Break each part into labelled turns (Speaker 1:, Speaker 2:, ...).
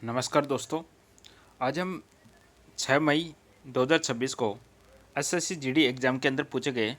Speaker 1: नमस्कार दोस्तों। आज हम 6 मई 2026 को एसएससी जीडी एग्ज़ाम के अंदर पूछे गए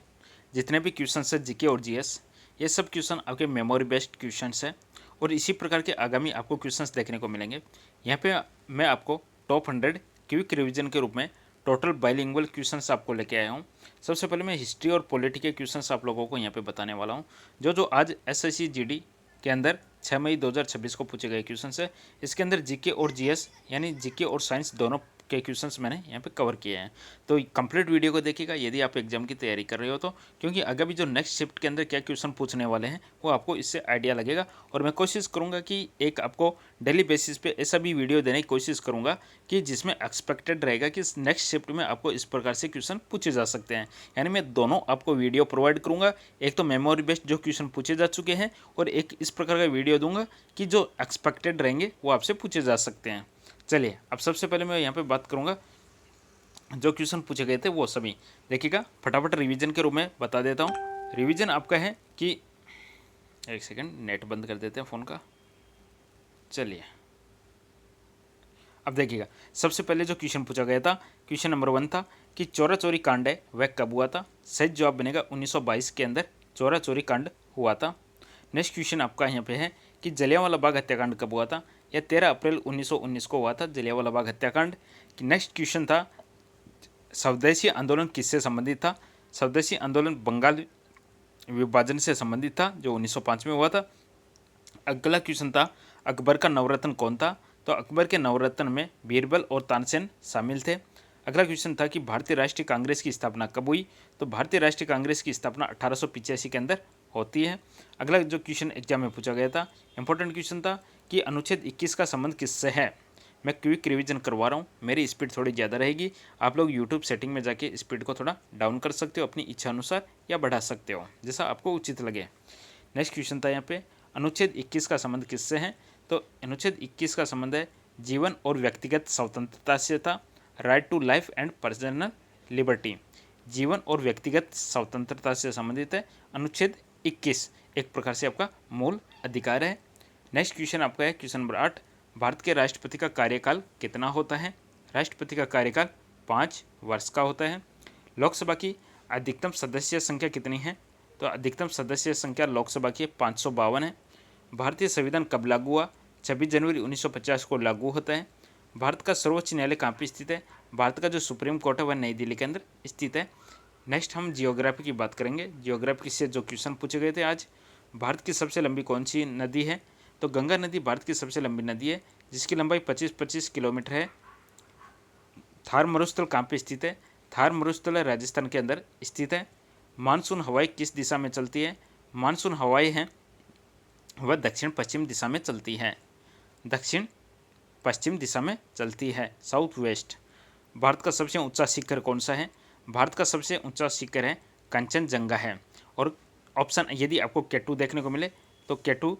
Speaker 1: जितने भी क्वेश्चंस है जीके और जीएस, ये सब क्वेश्चन आपके मेमोरी बेस्ड क्वेश्चंस है और इसी प्रकार के आगामी आपको क्वेश्चंस देखने को मिलेंगे। यहाँ पे मैं आपको टॉप 100 क्विक रिवीजन के रूप में टोटल बाइलिंगुअल क्वेश्चंस आपको लेके आया हूँ। सबसे पहले मैं हिस्ट्री और पॉलिटी के क्वेश्चंस आप लोगों को यहाँ पे बताने वाला हूँ, जो आज एसएससी जीडी के अंदर 6 मई 2026 को पूछे गए क्वेश्चन है। इसके अंदर जीके और जीएस यानी जीके और साइंस दोनों के क्वेश्चंस मैंने यहाँ पे कवर किए हैं। तो कंप्लीट वीडियो को देखिएगा यदि आप एग्जाम की तैयारी कर रहे हो तो, क्योंकि आगे भी जो नेक्स्ट शिफ्ट के अंदर क्या क्वेश्चन पूछने वाले हैं वो आपको इससे आइडिया लगेगा। और मैं कोशिश करूँगा कि एक आपको डेली बेसिस पे ऐसा भी वीडियो देने की कोशिश करूँगा कि जिसमें एक्सपेक्टेड रहेगा कि नेक्स्ट शिफ्ट में आपको इस प्रकार से क्वेश्चन पूछे जा सकते हैं। यानी मैं दोनों आपको वीडियो प्रोवाइड करूँगा, एक तो मेमोरी बेस्ड जो क्वेश्चन पूछे जा चुके हैं और एक इस प्रकार का वीडियो दूंगा कि जो एक्सपेक्टेड रहेंगे वो आपसे पूछे जा सकते हैं। चलिए, अब सबसे पहले मैं यहाँ पे बात करूँगा जो क्वेश्चन पूछे गए थे वो सभी देखिएगा। फटाफट रिवीजन के रूप में बता देता हूँ। रिवीजन आपका है कि एक सेकंड, नेट बंद कर देते हैं फ़ोन का। चलिए, अब देखिएगा, सबसे पहले जो क्वेश्चन पूछा गया था, क्वेश्चन नंबर 1 था कि चोरा चोरी कांड है वह कब हुआ था। सही जवाब बनेगा 1922 के अंदर चोरा चोरी कांड हुआ था। नेक्स्ट क्वेश्चन आपका यहाँ पे है कि जलियांवाला बाग हत्याकांड कब हुआ था। यह 13 अप्रैल 1919 को हुआ था, जलियांवाला बाग हत्याकांड। नेक्स्ट क्वेश्चन था स्वदेशी आंदोलन किससे संबंधित था। स्वदेशी आंदोलन बंगाल विभाजन से संबंधित था जो 1905 में हुआ था। अगला क्वेश्चन था अकबर का नवरत्न कौन था। तो अकबर के नवरत्न में बीरबल और तानसेन शामिल थे। अगला क्वेश्चन था कि भारतीय राष्ट्रीय कांग्रेस की स्थापना कब हुई। तो भारतीय राष्ट्रीय कांग्रेस की स्थापना 1885 के अंदर होती है। अगला जो क्वेश्चन एग्जाम में पूछा गया था, इंपॉर्टेंट क्वेश्चन था कि अनुच्छेद 21 का संबंध किससे है। मैं क्विक रिवीजन करवा रहा हूँ, मेरी स्पीड थोड़ी ज़्यादा रहेगी। आप लोग यूट्यूब सेटिंग में जाके स्पीड को थोड़ा डाउन कर सकते हो अपनी इच्छा अनुसार, या बढ़ा सकते हो जैसा आपको उचित लगे। नेक्स्ट क्वेश्चन था यहाँ पे अनुच्छेद 21 का संबंध किससे है। तो अनुच्छेद 21 का संबंध है जीवन और व्यक्तिगत स्वतंत्रता से था। Right to life and personal liberty, जीवन और व्यक्तिगत स्वतंत्रता से संबंधित है अनुच्छेद 21, एक प्रकार से आपका मूल अधिकार है। नेक्स्ट क्वेश्चन आपका है क्वेश्चन नंबर 8, भारत के राष्ट्रपति का कार्यकाल कितना होता है। राष्ट्रपति का कार्यकाल 5 वर्ष का होता है। लोकसभा की अधिकतम सदस्य संख्या कितनी है। तो अधिकतम सदस्य संख्या लोकसभा की 552 है। भारतीय संविधान कब लागू हुआ। 26 जनवरी 1950 को लागू होता है। भारत का सर्वोच्च न्यायालय कहाँ पे स्थित है। भारत का जो सुप्रीम कोर्ट है वह नई दिल्ली के अंदर स्थित है। नेक्स्ट हम जियोग्राफी की बात करेंगे। जियोग्राफी से जो क्वेश्चन पूछे गए थे आज, भारत की सबसे लंबी कौन सी नदी है। तो गंगा नदी भारत की सबसे लंबी नदी है जिसकी लंबाई 25 किलोमीटर है। थार मरुस्थल कहाँ पे स्थित है। थार मरुस्थल राजस्थान के अंदर स्थित है। मानसून हवाएं किस दिशा में चलती है। मानसून हवाएं हैं वह दक्षिण पश्चिम दिशा में चलती है। दक्षिण पश्चिम दिशा में चलती है, साउथ वेस्ट। भारत का सबसे ऊंचा शिखर कौन सा है। भारत का सबसे ऊंचा शिखर है कंचनजंगा है। और ऑप्शन यदि आपको केटू देखने को मिले तो केटू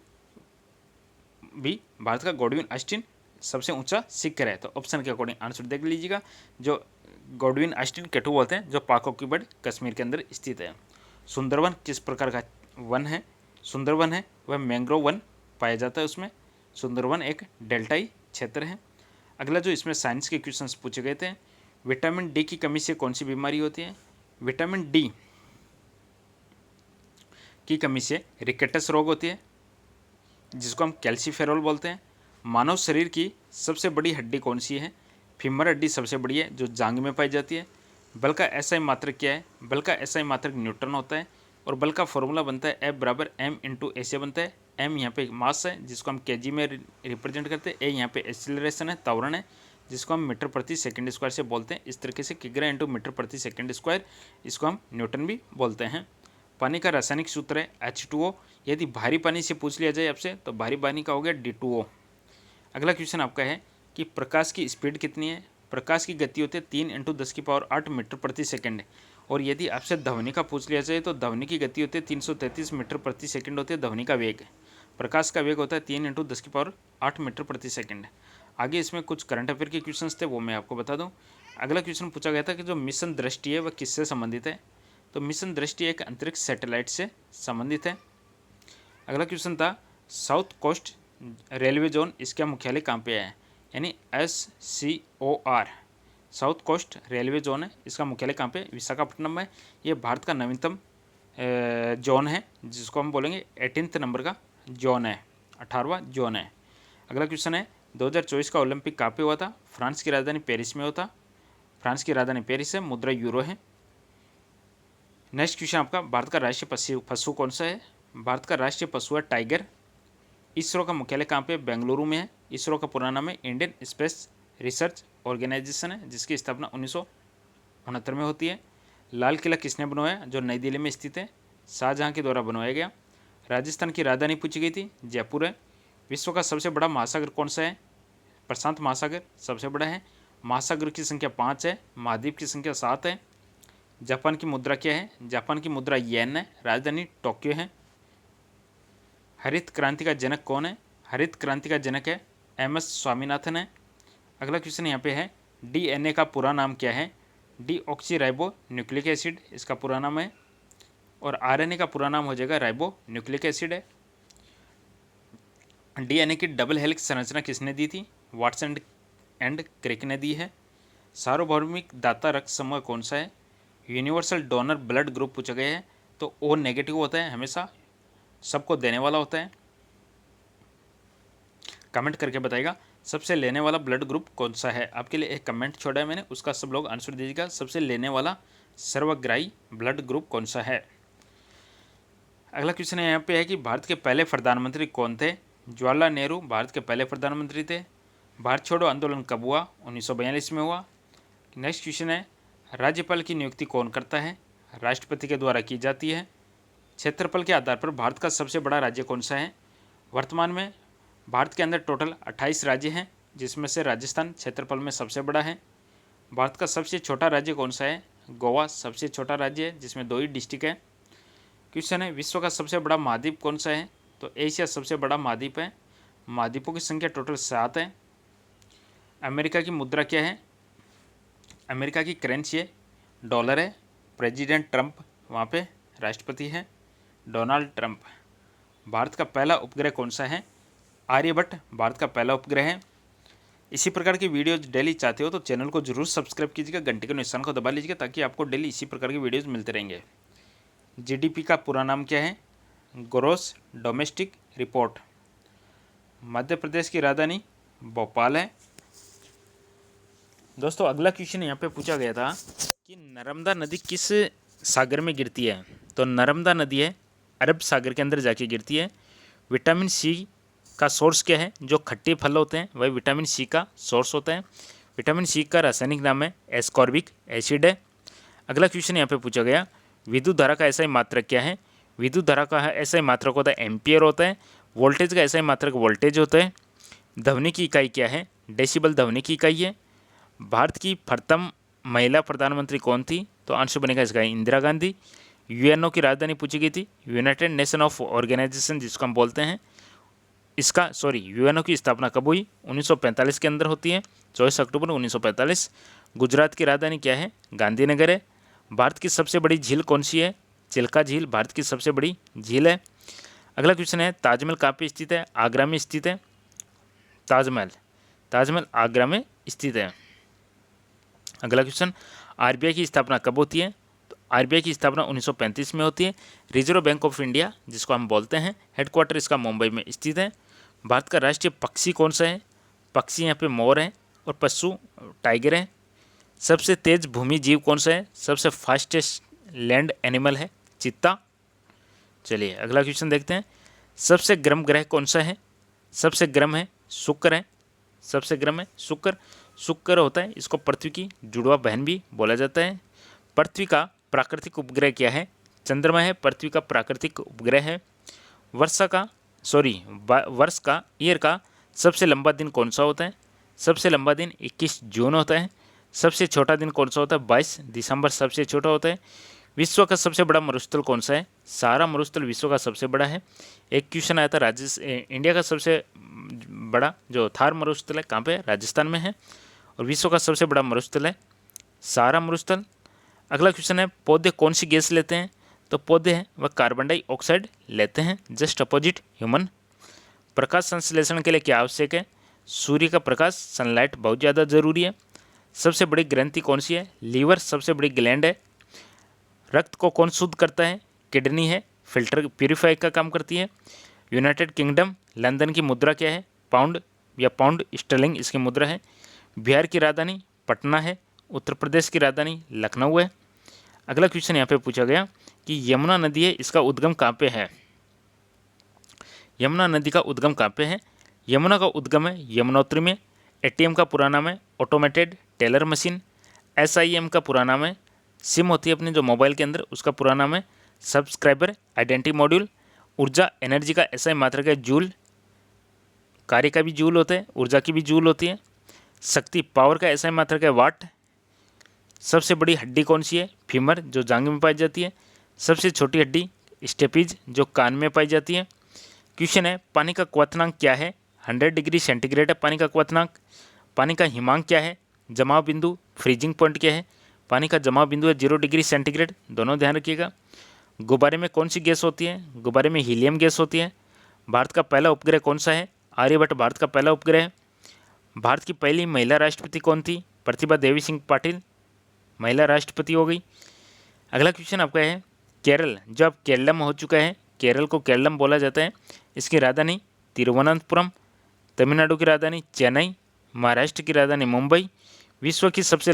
Speaker 1: भी भारत का गॉडविन ऑस्टिन सबसे ऊंचा शिखर है। तो ऑप्शन के अकॉर्डिंग आंसर देख लीजिएगा। जो गॉडविन ऑस्टिन केटू बोलते हैं, जो पाक ऑक्यूपाइड कश्मीर के अंदर स्थित है। सुंदरवन किस प्रकार का वन है। सुंदरवन है वह मैंग्रोव वन पाया जाता है उसमें। सुंदरवन एक डेल्टाई क्षेत्र है। अगला जो इसमें साइंस के क्वेश्चंस पूछे गए थे, विटामिन डी की कमी से कौन सी बीमारी होती है। विटामिन डी की कमी से रिकेटस रोग होती है जिसको हम कैल्सीफेरोल बोलते हैं। मानव शरीर की सबसे बड़ी हड्डी कौन सी है। फीमर हड्डी सबसे बड़ी है जो जांघ में पाई जाती है। बल का एसआई मात्रक क्या है। बल का एसआई मात्रक न्यूटन होता है। और बल का फॉर्मूला बनता है F बराबर m इंटू ए से बनता है। m यहाँ पे मास है जिसको हम केजी में रिप्रेजेंट करते हैं। ए यहाँ पे एक्सीलरेशन है, त्वरण है, जिसको हम मीटर प्रति सेकंड स्क्वायर से बोलते हैं। इस तरीके से किग्रा इंटू मीटर प्रति सेकंड स्क्वायर, इसको हम न्यूटन भी बोलते हैं। पानी का रासायनिक सूत्र है H2O। यदि भारी पानी से पूछ लिया जाए आपसे तो भारी पानी का हो गया D2O। अगला क्वेश्चन आपका है कि प्रकाश की स्पीड कितनी है। प्रकाश की गति होती है 3 इंटू 10⁸ मीटर प्रति सेकंड। और यदि आपसे ध्वनि का पूछ लिया जाए तो ध्वनि की गति होती है 333 मीटर प्रति सेकंड होती है ध्वनि का वेग। प्रकाश का वेग होता है 3 इंटू 10⁸ मीटर प्रति सेकंड। आगे इसमें कुछ करंट अफेयर के क्वेश्चन थे वो मैं आपको बता दूं। अगला क्वेश्चन पूछा गया था कि जो मिशन दृष्टि है वह किससे संबंधित है। तो मिशन दृष्टि एक अंतरिक्ष सैटेलाइट से संबंधित है। अगला क्वेश्चन था साउथ कोस्ट रेलवे जोन इसका मुख्यालय कहाँ पे है। यानी SCOR, south coast railway zone है। इसका मुख्यालय कहाँ पे? विशाखापट्टनम में। ये भारत का नवीनतम जोन है, जिसको हम बोलेंगे 18 नंबर का जोन है, 18वां जोन है। अगला क्वेश्चन है 2024 का ओलंपिक कहाँ पे हुआ था? फ्रांस की राजधानी पेरिस में हुआ था। फ्रांस की राजधानी पेरिस है, मुद्रा यूरो है। नेक्स्ट क्वेश्चन आपका, भारत का राष्ट्रीय पशु कौन सा है? भारत का राष्ट्रीय पशु है टाइगर। इसरो का मुख्यालय कहाँ पे? बेंगलुरु में है। इसरो का पूरा नाम है इंडियन स्पेस रिसर्च ऑर्गेनाइजेशन है, जिसकी स्थापना 1969 में होती है। लाल किला किसने बनवाया? जो नई दिल्ली में स्थित है, शाहजहां के द्वारा बनवाया गया। राजस्थान की राजधानी पूछी गई थी, जयपुर है। विश्व का सबसे बड़ा महासागर कौन सा है? प्रशांत महासागर सबसे बड़ा है। महासागर की संख्या 5 है, महाद्वीप की संख्या 7 है। जापान की मुद्रा क्या है? जापान की मुद्रा येन है, राजधानी टोक्यो है। हरित क्रांति का जनक कौन है? हरित क्रांति का जनक है MS स्वामीनाथन है। अगला क्वेश्चन यहाँ पे है, DNA का पूरा नाम क्या है? डीऑक्सी राइबो न्यूक्लिक एसिड इसका पूरा नाम है, और RNA का पूरा नाम हो जाएगा राइबो न्यूक्लिक एसिड है। DNA की डबल हेलिक्स संरचना किसने दी थी? वाटसन एंड क्रिक ने दी है। सार्वभौमिक दाता रक्त समूह कौन सा है? यूनिवर्सल डोनर ब्लड ग्रुप पूछा गया है, तो O नेगेटिव होता है, हमेशा सबको देने वाला होता है। कमेंट करके बताइएगा सबसे लेने वाला ब्लड ग्रुप कौन सा है। आपके लिए एक कमेंट छोड़ा है मैंने, उसका सब लोग आंसर दीजिएगा। सबसे लेने वाला सर्वग्राही ब्लड ग्रुप कौन सा है। अगला क्वेश्चन यहाँ पे है कि भारत के पहले प्रधानमंत्री कौन थे? जवाहरलाल नेहरू भारत के पहले प्रधानमंत्री थे। भारत छोड़ो आंदोलन कब हुआ? 1942 में हुआ। नेक्स्ट क्वेश्चन है, राज्यपाल की नियुक्ति कौन करता है? राष्ट्रपति के द्वारा की जाती है। क्षेत्रफल के आधार पर भारत का सबसे बड़ा राज्य कौन सा है? वर्तमान में भारत के अंदर टोटल 28 राज्य हैं, जिसमें से राजस्थान क्षेत्रफल में सबसे बड़ा है। भारत का सबसे छोटा राज्य कौन सा है? गोवा सबसे छोटा राज्य है, जिसमें 2 ही डिस्ट्रिक्ट है। क्वेश्चन है, विश्व का सबसे बड़ा महाद्वीप कौन सा है? तो एशिया सबसे बड़ा महाद्वीप है। महाद्वीपों की संख्या टोटल 7 है। अमेरिका की मुद्रा क्या है? अमेरिका की करेंसी है डॉलर है। प्रेसिडेंट ट्रंप वहाँ पे राष्ट्रपति है, डोनाल्ड ट्रंप। भारत का पहला उपग्रह कौन सा है? आर्यभट्ट भारत का पहला उपग्रह है। इसी प्रकार की वीडियोज डेली चाहते हो तो चैनल को जरूर सब्सक्राइब कीजिएगा, घंटे के निशान को दबा लीजिएगा, ताकि आपको डेली इसी प्रकार की वीडियोज मिलते रहेंगे। GDP का पूरा नाम क्या है? Gross domestic report. Madhya Pradesh की राजधानी भोपाल है। दोस्तों अगला क्वेश्चन यहाँ पे पूछा गया था कि नर्मदा नदी किस सागर में गिरती है? तो नर्मदा नदी है अरब सागर के अंदर जाके गिरती है। विटामिन C का सोर्स क्या है? जो खट्टे फल होते हैं वही विटामिन C का सोर्स होता है। विटामिन C का रासायनिक नाम है एस्कॉर्बिक एसिड है। अगला क्वेश्चन यहाँ पे पूछा गया, विद्युत धारा का SI मात्रक क्या है? विद्युत धारा का SI मात्रक होता है एम्पियर होता है। वोल्टेज का SI मात्रक वोल्टेज होता है। ध्वनि की इकाई क्या है? डेसिबल ध्वनि की इकाई है। भारत की प्रथम महिला प्रधानमंत्री कौन थी? तो आंसर बनेगा इसका इंदिरा गांधी। UNO की राजधानी पूछी गई थी, यूनाइटेड नेशन ऑफ ऑर्गेनाइजेशन जिसको हम बोलते हैं। UNO की स्थापना कब हुई? 1945 के अंदर होती है, 24 अक्टूबर 1945। गुजरात की राजधानी क्या है? गांधीनगर है। भारत की सबसे बड़ी झील कौन सी है? चिल्का झील भारत की सबसे बड़ी झील है। अगला क्वेश्चन है, ताजमहल कहाँ पे स्थित है? आगरा में स्थित है। ताजमहल आगरा में स्थित है। अगला क्वेश्चन, RBI की स्थापना कब होती है? तो RBI की स्थापना 1935 में होती है। रिजर्व बैंक ऑफ इंडिया जिसको हम बोलते हैं, हेडक्वार्टर इसका मुंबई में स्थित है। भारत का राष्ट्रीय पक्षी कौन सा है? पक्षी यहाँ पे मोर है, और पशु टाइगर है। सबसे तेज भूमि जीव कौन सा है? सबसे फास्टेस्ट लैंड एनिमल है चीता। चलिए अगला क्वेश्चन देखते हैं, सबसे गर्म ग्रह कौन सा है? सबसे गर्म है शुक्र है। सबसे गर्म है शुक्र। शुक्र होता है, इसको पृथ्वी की जुड़वा बहन भी बोला जाता है। पृथ्वी का प्राकृतिक उपग्रह क्या है? चंद्रमा है पृथ्वी का प्राकृतिक उपग्रह है। वर्ष का ईयर का सबसे लंबा दिन कौन सा होता है? सबसे लंबा दिन 21 जून होता है। सबसे छोटा दिन कौन सा होता है? 22 दिसंबर सबसे छोटा होता है। विश्व का सबसे बड़ा मरुस्थल कौन सा है? सहारा मरुस्थल विश्व का सबसे बड़ा है। एक क्वेश्चन आया था, इंडिया का सबसे बड़ा जो थार मरुस्थल है कहाँ पे? राजस्थान में है। और विश्व का सबसे बड़ा मरुस्थल है सहारा मरुस्थल। अगला क्वेश्चन है, पौधे कौन सी गैस लेते हैं? तो पौधे हैं वह कार्बन डाइऑक्साइड लेते हैं, जस्ट अपोजिट ह्यूमन। प्रकाश संश्लेषण के लिए क्या आवश्यक है? सूर्य का प्रकाश, सनलाइट बहुत ज़्यादा ज़रूरी है। सबसे बड़ी ग्रंथि कौन सी है? लीवर सबसे बड़ी ग्लैंड है। रक्त को कौन शुद्ध करता है? किडनी है, फिल्टर प्यूरिफाई का काम करती है। यूनाइटेड किंगडम लंदन की मुद्रा क्या है? पाउंड या पाउंड स्टर्लिंग इसकी मुद्रा है। बिहार की राजधानी पटना है। उत्तर प्रदेश की राजधानी लखनऊ है। अगला क्वेश्चन यहाँ पे पूछा गया कि यमुना नदी है, इसका उद्गम कहाँ पे है? यमुना नदी का उद्गम कहाँ पे है? यमुना का उद्गम है यमुनोत्री में। एटीएम का पूरा नाम है ऑटोमेटेड टेलर मशीन। एसआईएम का पूरा नाम है, सिम होती है अपने जो मोबाइल के अंदर, उसका पूरा नाम है सब्सक्राइबर आइडेंटिटी मॉड्यूल। ऊर्जा एनर्जी का एसआई मात्रक है जूल। कार्य का भी जूल होता है, ऊर्जा की भी जूल होती है। शक्ति पावर का एसआई मात्रक है वाट। सबसे बड़ी हड्डी कौन सी है? फीमर, जो जांघ में पाई जाती है। सबसे छोटी हड्डी स्टेपीज, जो कान में पाई जाती है। क्वेश्चन है पानी का क्वथनांक क्या है? 100 डिग्री सेंटीग्रेड है पानी का क्वथनांक। पानी का हिमांक क्या है? जमाव बिंदु, फ्रीजिंग पॉइंट क्या है? पानी का जमाव बिंदु है 0 डिग्री सेंटीग्रेड, दोनों ध्यान रखिएगा। गुब्बारे में कौन सी गैस होती है? गुब्बारे में हीलियम गैस होती है। भारत का पहला उपग्रह कौन सा है? आर्यभट्ट भारत का पहला उपग्रह है। भारत की पहली महिला राष्ट्रपति कौन थी? प्रतिभा देवी सिंह पाटिल, महिला राष्ट्रपति हो गई। अगला क्वेश्चन आपका है केरल, जो अब केरलम हो चुका है, केरल को केरलम बोला जाता है, इसकी राजधानी तिरुवनंतपुरम। तमिलनाडु की राजधानी चेन्नई। महाराष्ट्र की राजधानी मुंबई। विश्व की सबसे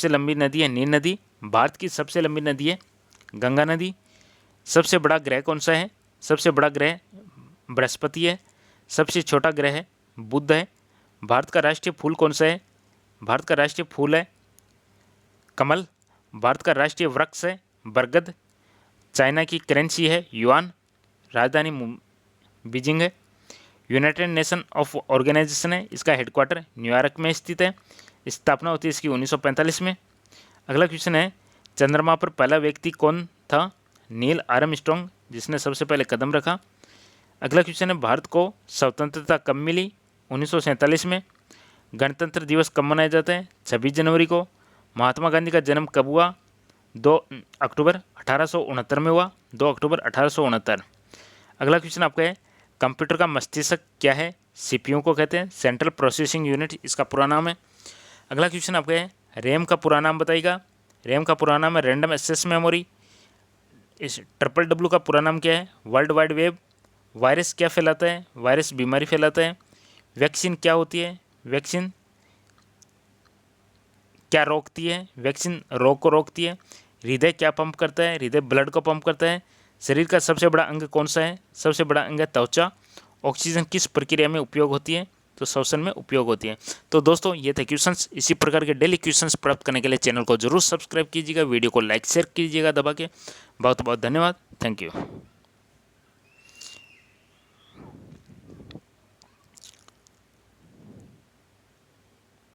Speaker 1: लंबी नदी है नील नदी। भारत की सबसे लंबी नदी है गंगा नदी। सबसे बड़ा ग्रह कौन सा है? सबसे बड़ा ग्रह बृहस्पति है। सबसे छोटा ग्रह है बुध है। भारत का राष्ट्रीय फूल कौन सा है? भारत का राष्ट्रीय फूल है कमल। भारत का राष्ट्रीय वृक्ष है बरगद। चाइना की करेंसी है युआन। राजधानी बीजिंग है। यूनाइटेड नेशन ऑफ ऑर्गेनाइजेशन है, इसका हेडक्वार्टर न्यूयॉर्क में स्थित है। स्थापना होती है इसकी 1945 में। अगला क्वेश्चन है चंद्रमा पर पहला व्यक्ति कौन था? नील आर्मस्ट्रॉन्ग, जिसने सबसे पहले कदम रखा। अगला क्वेश्चन है भारत को स्वतंत्रता कब मिली? 1947 में। गणतंत्र दिवस कब मनाया जाता है? 26 जनवरी को। महात्मा गांधी का जन्म कब हुआ? 2 अक्टूबर 1869 में हुआ, 2 अक्टूबर 1869। अगला क्वेश्चन आपका है कंप्यूटर का मस्तिष्क क्या है? सीपीयू को कहते हैं, सेंट्रल प्रोसेसिंग यूनिट इसका पूरा नाम है। अगला क्वेश्चन आपका है रैम का पूरा नाम बताइएगा। रैम का पूरा नाम है रैंडम एक्सेस मेमोरी। इस WWW का पूरा नाम क्या है? World wide web. वायरस क्या फैलाता है? वायरस बीमारी फैलाता है। वैक्सीन क्या होती है? वैक्सीन क्या रोकती है? वैक्सीन रोग को रोकती है। हृदय क्या पंप करता है? हृदय ब्लड को पंप करता है। शरीर का सबसे बड़ा अंग कौन सा है? सबसे बड़ा अंग है त्वचा। ऑक्सीजन किस प्रक्रिया में उपयोग होती है? तो श्वसन में उपयोग होती है। तो दोस्तों ये थे क्वेश्चंस। इसी प्रकार के डेली क्वेश्चंस प्राप्त करने के लिए चैनल को जरूर सब्सक्राइब कीजिएगा, वीडियो को लाइक शेयर कीजिएगा दबा के। बहुत बहुत धन्यवाद। Thank you.